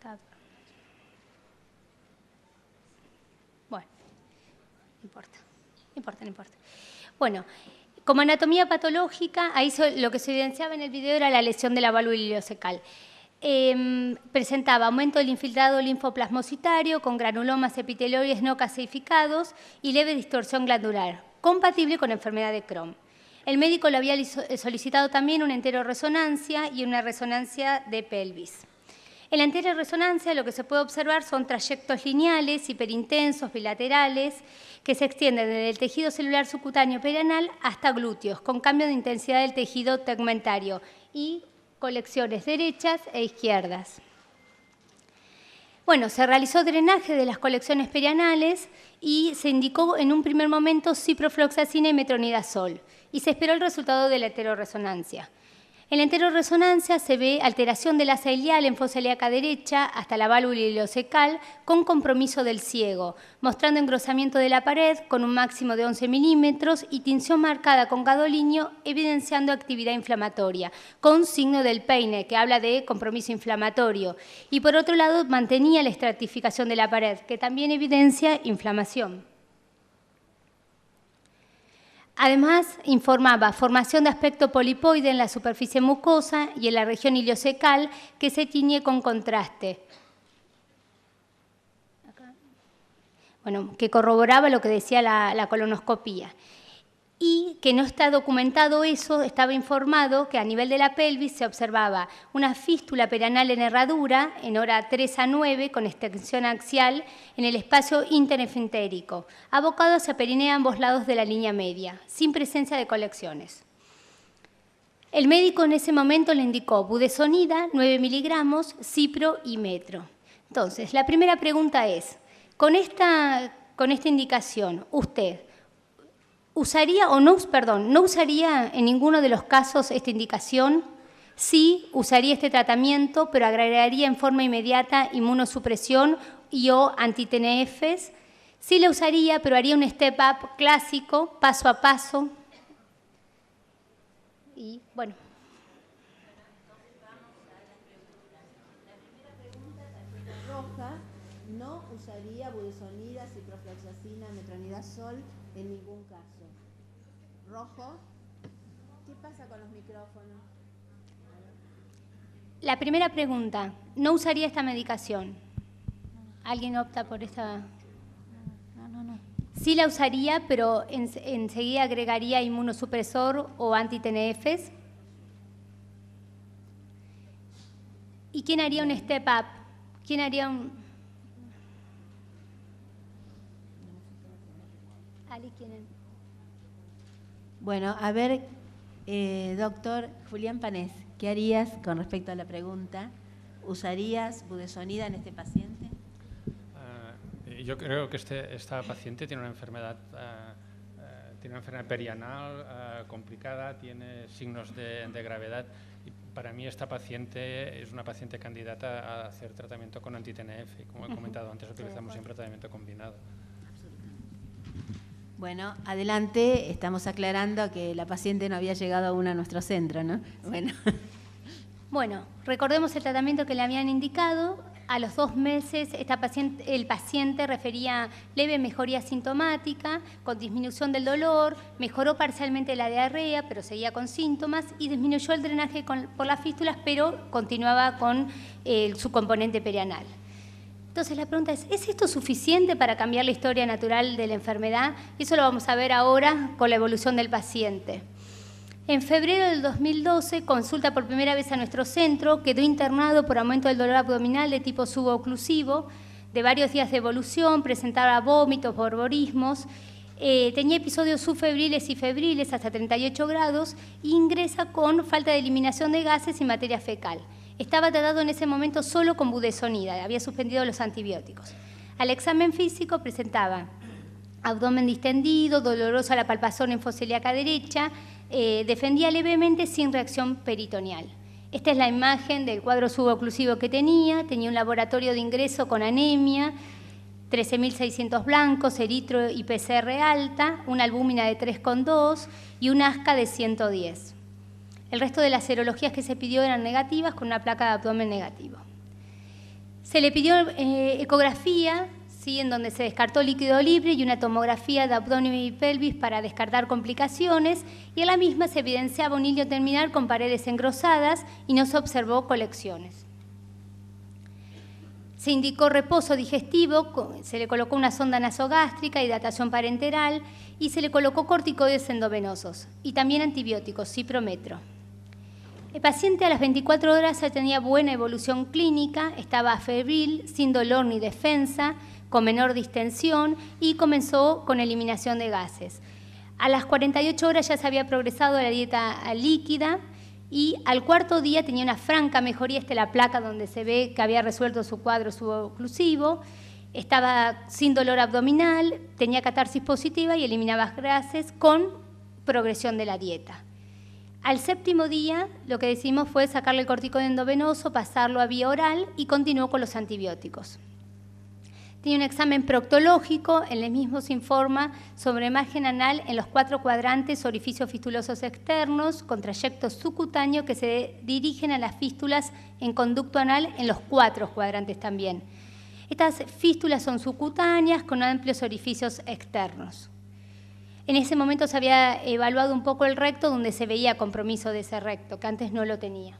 Está. Bueno, no importa. Bueno, como anatomía patológica, ahí lo que se evidenciaba en el video era la lesión de la válvula ileocecal. Presentaba aumento del infiltrado linfoplasmocitario con granulomas epitelioides no calcificados y leve distorsión glandular, compatible con enfermedad de Crohn. El médico le había solicitado también una enteroresonancia y una resonancia de pelvis. En la enteroresonancia lo que se puede observar son trayectos lineales, hiperintensos, bilaterales, que se extienden desde el tejido celular subcutáneo perianal hasta glúteos, con cambio de intensidad del tejido tegmentario y colecciones derechas e izquierdas. Bueno, se realizó drenaje de las colecciones perianales y se indicó en un primer momento ciprofloxacina y metronidazol y se esperó el resultado de la enteroresonancia. En la enteroresonancia se ve alteración del asa ilial en fosa ilíaca derecha hasta la válvula ileocecal con compromiso del ciego, mostrando engrosamiento de la pared con un máximo de 11 milímetros y tinción marcada con gadolinio, evidenciando actividad inflamatoria, con signo del Peine, que habla de compromiso inflamatorio. Y por otro lado, mantenía la estratificación de la pared, que también evidencia inflamación. Además, informaba formación de aspecto polipoide en la superficie mucosa y en la región ileocecal que se tiñe con contraste. Bueno, que corroboraba lo que decía la colonoscopía. Y que no está documentado eso, estaba informado que a nivel de la pelvis se observaba una fístula perianal en herradura en hora 3 a 9 con extensión axial en el espacio interefintérico, abocado hacia perinea a ambos lados de la línea media, sin presencia de colecciones. El médico en ese momento le indicó budesonida, 9 miligramos, cipro y metro. Entonces, la primera pregunta es, con esta indicación, ¿usted usaría o no usaría en ninguno de los casos esta indicación? Sí, usaría este tratamiento, pero agregaría en forma inmediata inmunosupresión y o anti-TNFs. Sí la usaría, pero haría un step-up clásico, paso a paso. Y bueno. La primera pregunta, tarjeta roja, no usaría budesonida, ciprofloxacina, metronidazol en ningún caso. Rojo. ¿Qué pasa con los micrófonos? La primera pregunta, ¿no usaría esta medicación? ¿Alguien opta por esta? No. Sí la usaría, pero enseguida agregaría inmunosupresor o anti-TNFs. ¿Y quién haría un step up? ¿Quién haría un...? Ali, ¿quién? Bueno, a ver, doctor Julián Panés, ¿qué harías con respecto a la pregunta? ¿Usarías budesonida en este paciente? Yo creo que esta paciente tiene una enfermedad perianal complicada, tiene signos de gravedad. Y para mí esta paciente es una paciente candidata a hacer tratamiento con anti-TNF. Como he comentado antes, utilizamos siempre tratamiento combinado. Bueno, adelante, estamos aclarando que la paciente no había llegado aún a nuestro centro, ¿no? Bueno, recordemos el tratamiento que le habían indicado. A los 2 meses el paciente refería leve mejoría sintomática, con disminución del dolor, mejoró parcialmente la diarrea, pero seguía con síntomas, y disminuyó el drenaje por las fístulas, pero continuaba con su componente perianal. Entonces la pregunta es esto suficiente para cambiar la historia natural de la enfermedad? Y eso lo vamos a ver ahora con la evolución del paciente. En febrero del 2012 consulta por primera vez a nuestro centro, quedó internado por aumento del dolor abdominal de tipo suboclusivo, de varios días de evolución, presentaba vómitos, borborismos, tenía episodios subfebriles y febriles hasta 38 grados e ingresa con falta de eliminación de gases y materia fecal. Estaba tratado en ese momento solo con budesonida, había suspendido los antibióticos. Al examen físico presentaba abdomen distendido, dolorosa la palpazón en fosa ilíaca derecha, defendía levemente sin reacción peritoneal. Esta es la imagen del cuadro suboclusivo que tenía un laboratorio de ingreso con anemia, 13.600 blancos, eritro y PCR alta, una albúmina de 3,2 y un ASCA de 110. El resto de las serologías que se pidió eran negativas con una placa de abdomen negativo. Se le pidió ecografía, ¿sí?, en donde se descartó líquido libre, y una tomografía de abdomen y pelvis para descartar complicaciones, y en la misma se evidenciaba un hilio terminal con paredes engrosadas y no se observó colecciones. Se indicó reposo digestivo, se le colocó una sonda nasogástrica, hidratación parenteral, y se le colocó corticoides endovenosos y también antibióticos, ciprometro. El paciente a las 24 horas ya tenía buena evolución clínica, estaba febril, sin dolor ni defensa, con menor distensión, y comenzó con eliminación de gases. A las 48 horas ya se había progresado a la dieta líquida, y al cuarto día tenía una franca mejoría. Esta es la placa donde se ve que había resuelto su cuadro suboclusivo, estaba sin dolor abdominal, tenía catarsis positiva y eliminaba gases con progresión de la dieta. Al séptimo día lo que decimos fue sacarle el corticoide endovenoso, pasarlo a vía oral y continuó con los antibióticos. Tiene un examen proctológico, en el mismo se informa sobre imagen anal en los 4 cuadrantes, orificios fistulosos externos, con trayecto subcutáneo que se dirigen a las fístulas en conducto anal en los 4 cuadrantes también. Estas fístulas son subcutáneas con amplios orificios externos. En ese momento se había evaluado un poco el recto, donde se veía compromiso de ese recto, que antes no lo tenía.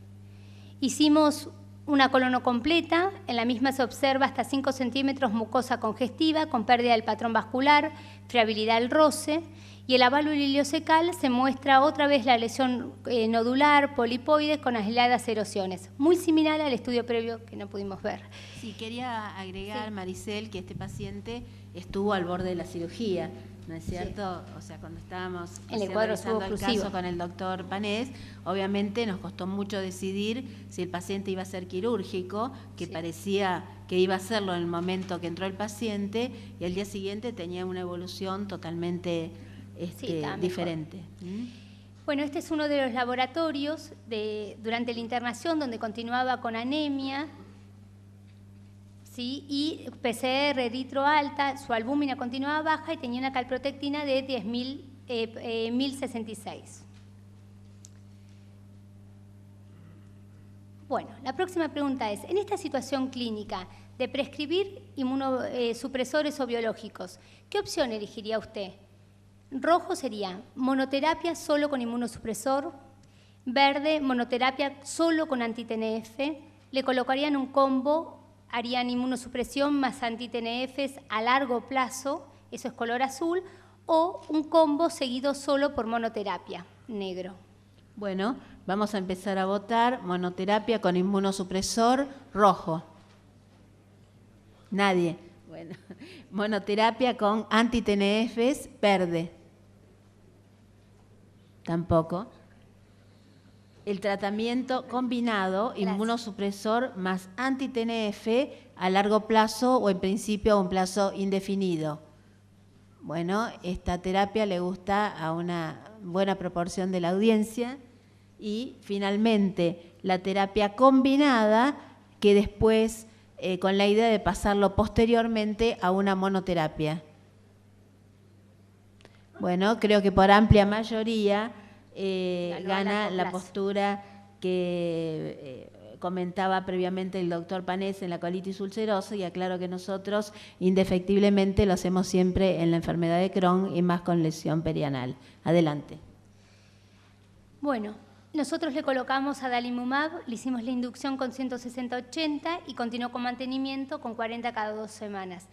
Hicimos una colono completa, en la misma se observa hasta 5 centímetros mucosa congestiva con pérdida del patrón vascular, friabilidad al roce, y el avalúo ileocecal se muestra otra vez la lesión nodular, polipoides con aisladas erosiones, muy similar al estudio previo que no pudimos ver. Sí, quería agregar, sí, Maricel, que este paciente estuvo al borde de la cirugía, ¿no es cierto? Sí. O sea, cuando estábamos revisando el caso con el doctor Panés, obviamente nos costó mucho decidir si el paciente iba a ser quirúrgico, que sí, parecía que iba a serlo en el momento que entró el paciente, y al día siguiente tenía una evolución totalmente diferente. Bueno, este es uno de los laboratorios durante la internación, donde continuaba con anemia, ¿sí?, y PCR eritro alta, su albúmina continuaba baja y tenía una calprotectina de 1066. Bueno, la próxima pregunta es, en esta situación clínica de prescribir inmunosupresores o biológicos, ¿qué opción elegiría usted? Rojo sería monoterapia solo con inmunosupresor, verde monoterapia solo con anti-TNF, le colocarían un combo, harían inmunosupresión más anti-TNFs a largo plazo, eso es color azul, o un combo seguido solo por monoterapia, negro. Bueno, vamos a empezar a votar monoterapia con inmunosupresor, rojo. Nadie. Bueno, monoterapia con anti-TNFs, verde. Tampoco. El tratamiento combinado, gracias, inmunosupresor más anti-TNF a largo plazo o en principio a un plazo indefinido. Bueno, esta terapia le gusta a una buena proporción de la audiencia. Y finalmente la terapia combinada, que después con la idea de pasarlo posteriormente a una monoterapia. Bueno, creo que por amplia mayoría gana la postura que comentaba previamente el doctor Panés en la colitis ulcerosa, y aclaro que nosotros indefectiblemente lo hacemos siempre en la enfermedad de Crohn y más con lesión perianal. Adelante. Bueno, nosotros le colocamos adalimumab, le hicimos la inducción con 160-80 y continuó con mantenimiento con 40 cada 2 semanas.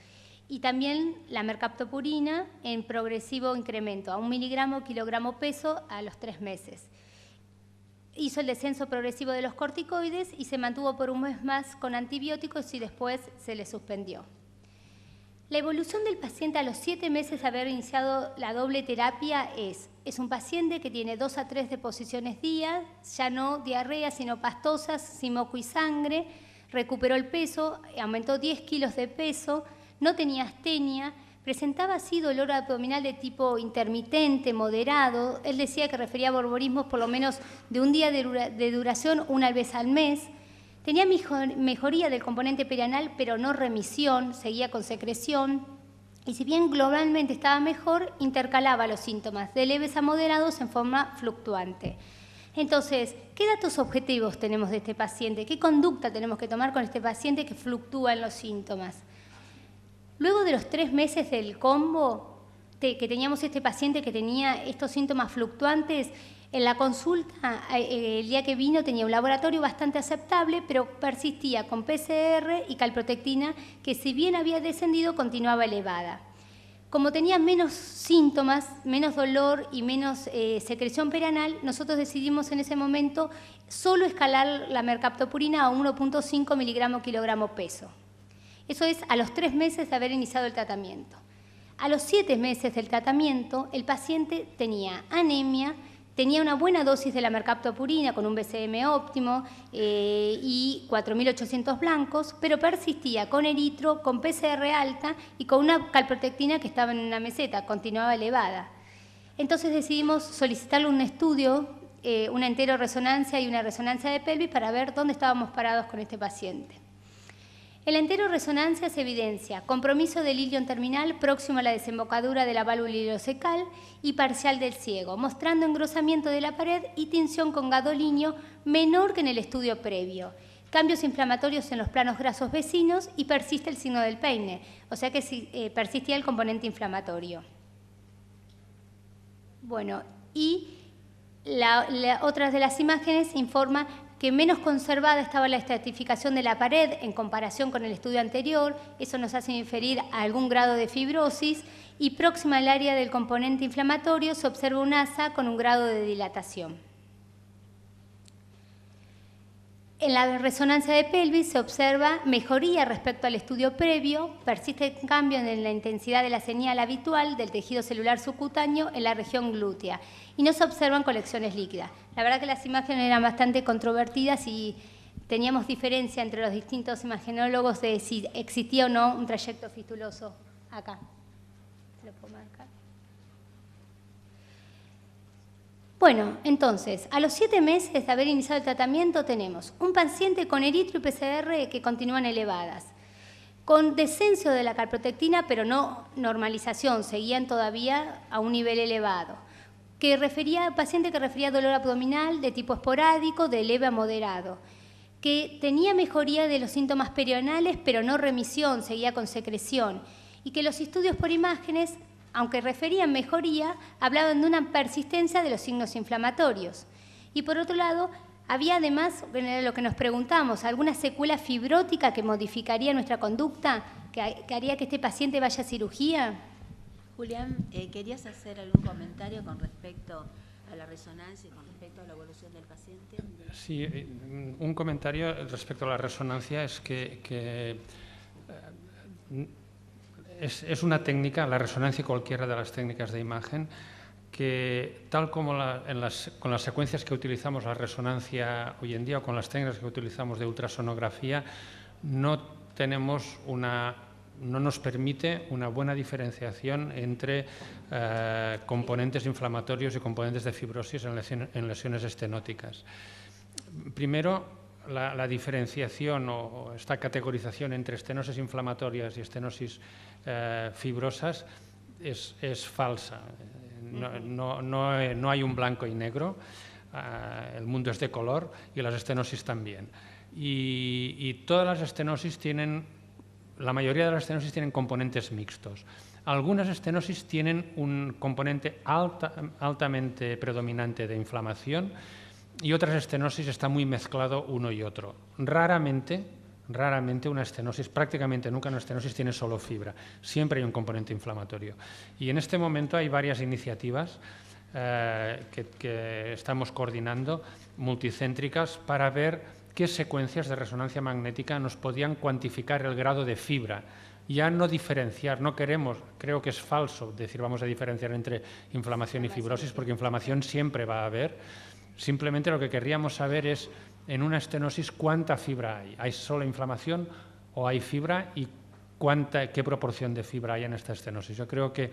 Y también la mercaptopurina en progresivo incremento, a 1 miligramo kilogramo peso a los 3 meses. Hizo el descenso progresivo de los corticoides y se mantuvo por 1 mes más con antibióticos y después se le suspendió. La evolución del paciente a los 7 meses de haber iniciado la doble terapia es un paciente que tiene 2 a 3 deposiciones día, ya no diarrea, sino pastosas, sin moco y sangre, recuperó el peso, aumentó 10 kilos de peso, no tenía astenia, presentaba así dolor abdominal de tipo intermitente, moderado. Él decía que refería a borborismos por lo menos de un día de duración, una vez al mes. Tenía mejoría del componente perianal, pero no remisión, seguía con secreción. Y si bien globalmente estaba mejor, intercalaba los síntomas de leves a moderados en forma fluctuante. Entonces, ¿qué datos objetivos tenemos de este paciente? ¿Qué conducta tenemos que tomar con este paciente que fluctúa en los síntomas? Luego de los 3 meses del combo, que teníamos este paciente que tenía estos síntomas fluctuantes, en la consulta, el día que vino, tenía un laboratorio bastante aceptable, pero persistía con PCR y calprotectina, que si bien había descendido, continuaba elevada. Como tenía menos síntomas, menos dolor y menos secreción perianal, nosotros decidimos en ese momento solo escalar la mercaptopurina a 1.5 miligramos kilogramo peso. Eso es a los 3 meses de haber iniciado el tratamiento. A los 7 meses del tratamiento, el paciente tenía anemia, tenía una buena dosis de la mercaptopurina con un BCM óptimo y 4.800 blancos, pero persistía con eritro, con PCR alta y con una calprotectina que estaba en una meseta, continuaba elevada. Entonces decidimos solicitarle un estudio, una enteroresonancia y una resonancia de pelvis para ver dónde estábamos parados con este paciente. En la enteroresonancia se evidencia compromiso del ilion terminal próximo a la desembocadura de la válvula iliocecal y parcial del ciego, mostrando engrosamiento de la pared y tinción con gadolinio menor que en el estudio previo. Cambios inflamatorios en los planos grasos vecinos y persiste el signo del peine, o sea que persistía el componente inflamatorio. Bueno, y otra de las imágenes informa que menos conservada estaba la estratificación de la pared en comparación con el estudio anterior, eso nos hace inferir a algún grado de fibrosis, y próxima al área del componente inflamatorio se observa un asa con un grado de dilatación. En la resonancia de pelvis se observa mejoría respecto al estudio previo, persiste en cambio en la intensidad de la señal habitual del tejido celular subcutáneo en la región glútea y no se observan colecciones líquidas. La verdad que las imágenes eran bastante controvertidas y teníamos diferencia entre los distintos imagenólogos de si existía o no un trayecto fistuloso acá. ¿Se lo puedo marcar? Bueno, entonces, a los 7 meses de haber iniciado el tratamiento tenemos un paciente con eritro y PCR que continúan elevadas, con descenso de la calprotectina, pero no normalización, seguían todavía a un nivel elevado, paciente que refería dolor abdominal de tipo esporádico, de leve a moderado, que tenía mejoría de los síntomas perianales, pero no remisión, seguía con secreción, y que los estudios por imágenes, aunque referían mejoría, hablaban de una persistencia de los signos inflamatorios. Y por otro lado, había además, lo que nos preguntamos, alguna secuela fibrótica que modificaría nuestra conducta, que haría que este paciente vaya a cirugía. Julián, ¿querías hacer algún comentario con respecto a la resonancia y con respecto a la evolución del paciente? Sí, un comentario respecto a la resonancia es que es una técnica, la resonancia y cualquiera de las técnicas de imagen, que tal como con las secuencias que utilizamos la resonancia hoy en día o con las técnicas que utilizamos de ultrasonografía, no nos permite una buena diferenciación entre componentes inflamatorios y componentes de fibrosis en lesiones estenóticas. Primero, la diferenciación o esta categorización entre estenosis inflamatorias y estenosis fibrosas es falsa. No hay un blanco y negro, el mundo es de color y las estenosis también. Y todas las estenosis la mayoría de las estenosis tienen componentes mixtos. Algunas estenosis tienen un componente altamente predominante de inflamación y otras estenosis está muy mezclado uno y otro. Raramente una estenosis, prácticamente nunca una estenosis tiene solo fibra, siempre hay un componente inflamatorio. Y en este momento hay varias iniciativas que estamos coordinando, multicéntricas, para ver qué secuencias de resonancia magnética nos podían cuantificar el grado de fibra. Ya no diferenciar, no queremos, creo que es falso decir vamos a diferenciar entre inflamación y fibrosis, porque inflamación siempre va a haber. Simplemente lo que querríamos saber es, en una estenosis, ¿cuánta fibra hay? ¿Hay solo inflamación o hay fibra? ¿Y qué proporción de fibra hay en esta estenosis? Yo creo que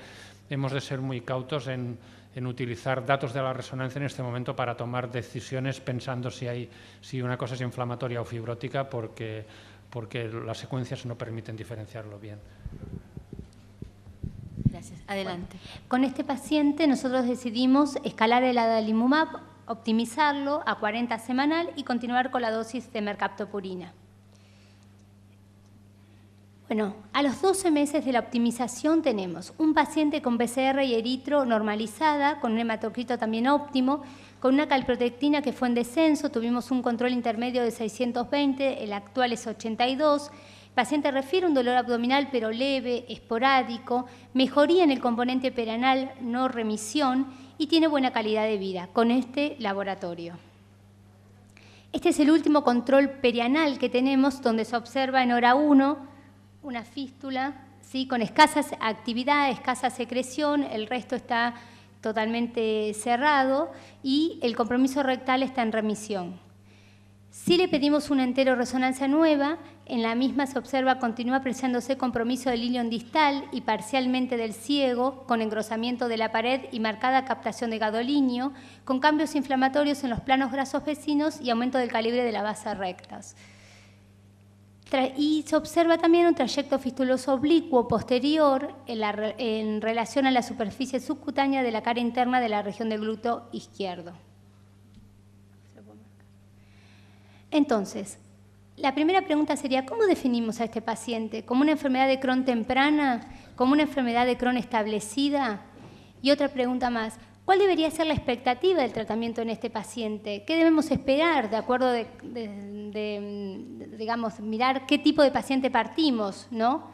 hemos de ser muy cautos en utilizar datos de la resonancia en este momento para tomar decisiones pensando si una cosa es inflamatoria o fibrótica, porque las secuencias no permiten diferenciarlo bien. Gracias. Adelante. Bueno, con este paciente nosotros decidimos escalar el adalimumab optimizarlo a 40 semanal y continuar con la dosis de mercaptopurina. Bueno, a los 12 meses de la optimización tenemos un paciente con PCR y eritro normalizada, con un hematocrito también óptimo, con una calprotectina que fue en descenso, tuvimos un control intermedio de 620, el actual es 82. El paciente refiere un dolor abdominal pero leve, esporádico, mejoría en el componente perianal, no remisión, y tiene buena calidad de vida con este laboratorio. Este es el último control perianal que tenemos, donde se observa en hora 1 una fístula, ¿sí?, con escasa actividad, escasa secreción, el resto está totalmente cerrado y el compromiso rectal está en remisión. Si le pedimos una enteroresonancia nueva, en la misma se observa continúa apreciándose compromiso del ilion distal y parcialmente del ciego, con engrosamiento de la pared y marcada captación de gadolinio, con cambios inflamatorios en los planos grasos vecinos y aumento del calibre de las basas rectas. Y se observa también un trayecto fistuloso oblicuo posterior en relación a la superficie subcutánea de la cara interna de la región del glúteo izquierdo. Entonces, la primera pregunta sería, ¿cómo definimos a este paciente? ¿Como una enfermedad de Crohn temprana? ¿Como una enfermedad de Crohn establecida? Y otra pregunta más, ¿cuál debería ser la expectativa del tratamiento en este paciente? ¿Qué debemos esperar de acuerdo digamos, mirar qué tipo de paciente partimos, ¿no?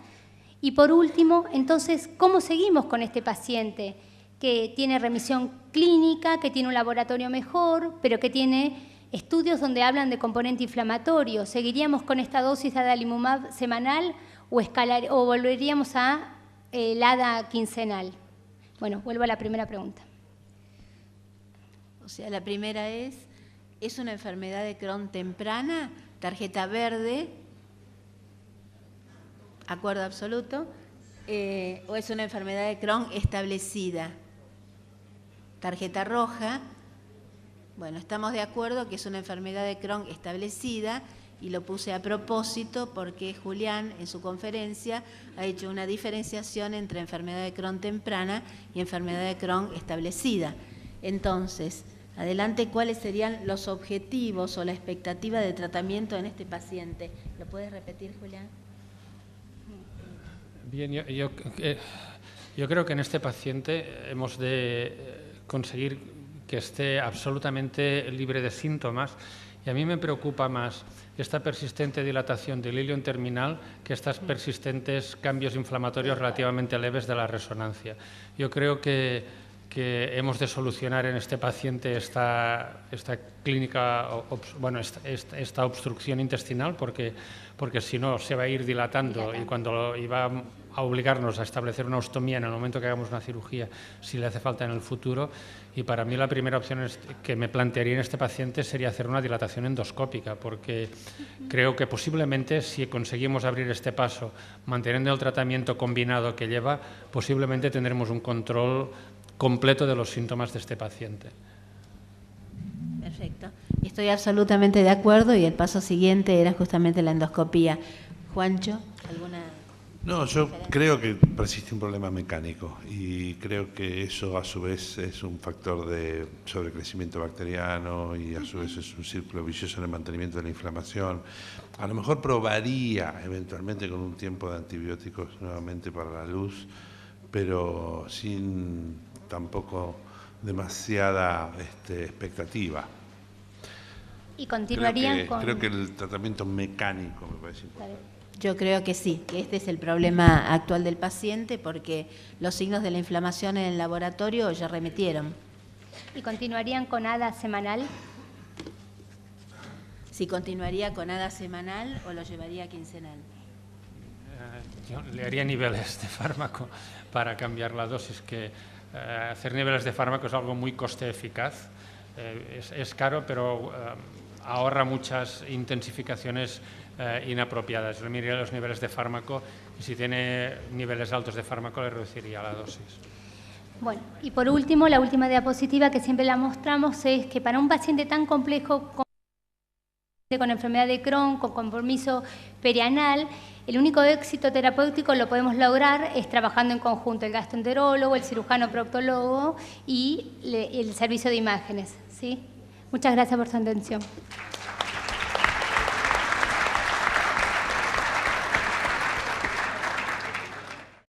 Y por último, entonces, ¿cómo seguimos con este paciente que tiene remisión clínica, que tiene un laboratorio mejor, pero que tiene estudios donde hablan de componente inflamatorio? ¿Seguiríamos con esta dosis de adalimumab semanal o volveríamos a el ADA quincenal? Bueno, vuelvo a la primera pregunta. O sea, la primera ¿es una enfermedad de Crohn temprana? Tarjeta verde, acuerdo absoluto, o es una enfermedad de Crohn establecida. Tarjeta roja, bueno, estamos de acuerdo que es una enfermedad de Crohn establecida y lo puse a propósito porque Julián en su conferencia ha hecho una diferenciación entre enfermedad de Crohn temprana y enfermedad de Crohn establecida. Entonces, adelante, ¿cuáles serían los objetivos o la expectativa de tratamiento en este paciente? ¿Lo puedes repetir, Julián? Bien, yo creo que en este paciente hemos de conseguir que esté absolutamente libre de síntomas y a mí me preocupa más esta persistente dilatación del ilion terminal que estos persistentes cambios inflamatorios relativamente leves de la resonancia. Yo creo que hemos de solucionar en este paciente esta clínica, bueno, esta obstrucción intestinal, porque si no se va a ir dilatando y cuando iba a obligarnos a establecer una ostomía en el momento que hagamos una cirugía, si le hace falta en el futuro. Y para mí la primera opción que me plantearía en este paciente sería hacer una dilatación endoscópica, porque creo que posiblemente si conseguimos abrir este paso, manteniendo el tratamiento combinado que lleva, posiblemente tendremos un control completo de los síntomas de este paciente. Perfecto. Estoy absolutamente de acuerdo y el paso siguiente era justamente la endoscopía. Juancho, ¿alguna...? No, yo creo que persiste un problema mecánico y creo que eso a su vez es un factor de sobrecrecimiento bacteriano y a su vez es un círculo vicioso en el mantenimiento de la inflamación. A lo mejor probaría eventualmente con un tiempo de antibióticos nuevamente para la luz, pero sin tampoco demasiada expectativa. ¿Y continuarían creo que el tratamiento mecánico me parece importante. Yo creo que sí, que este es el problema actual del paciente porque los signos de la inflamación en el laboratorio ya remitieron. ¿Y continuarían con ADA semanal? Si continuaría con ADA semanal o lo llevaría quincenal. Yo le haría niveles de fármaco para cambiar la dosis, que hacer niveles de fármaco es algo muy coste eficaz, es caro, pero ahorra muchas intensificaciones inapropiadas. Yo le miraría los niveles de fármaco y si tiene niveles altos de fármaco le reduciría la dosis. Bueno, y por último, la última diapositiva que siempre la mostramos es que para un paciente tan complejo con enfermedad de Crohn, con compromiso perianal, el único éxito terapéutico lo podemos lograr es trabajando en conjunto el gastroenterólogo, el cirujano proctólogo y el servicio de imágenes, ¿sí? Muchas gracias por su atención.